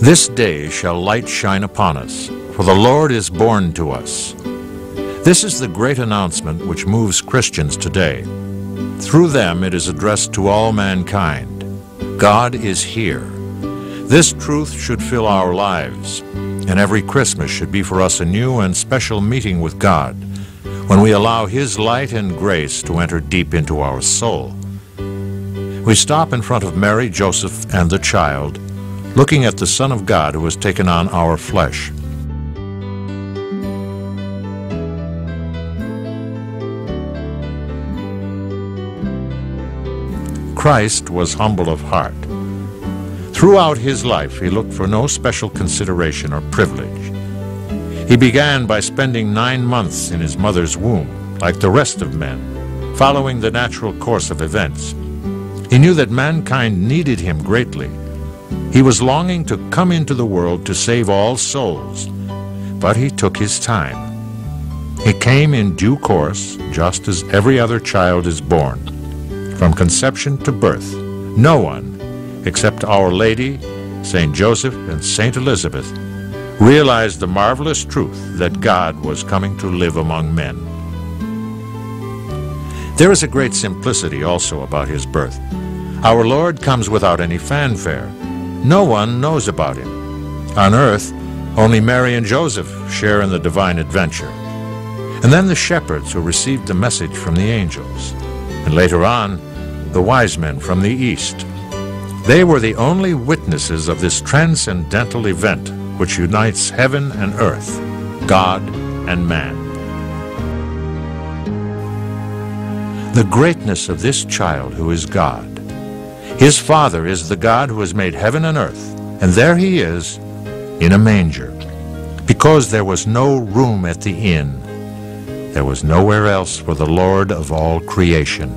This day shall light shine upon us, for the Lord is born to us. This is the great announcement which moves Christians today. Through them it is addressed to all mankind. God is here. This truth should fill our lives, and every Christmas should be for us a new and special meeting with God, when we allow His light and grace to enter deep into our soul. We stop in front of Mary, Joseph, and the child, looking at the Son of God who has taken on our flesh. Christ was humble of heart. Throughout His life, He looked for no special consideration or privilege. He began by spending 9 months in His mother's womb, like the rest of men, following the natural course of events. He knew that mankind needed Him greatly. He was longing to come into the world to save all souls, but He took His time. He came in due course, just as every other child is born. From conception to birth, no one, except Our Lady, Saint Joseph, and Saint Elizabeth, realized the marvelous truth that God was coming to live among men. There is a great simplicity also about His birth. Our Lord comes without any fanfare. No one knows about Him. On earth, only Mary and Joseph share in the divine adventure. And then the shepherds who received the message from the angels. And later on, the wise men from the east. They were the only witnesses of this transcendental event which unites heaven and earth, God and man. The greatness of this child who is God. His Father is the God who has made heaven and earth, and there He is in a manger. Because there was no room at the inn, there was nowhere else for the Lord of all creation.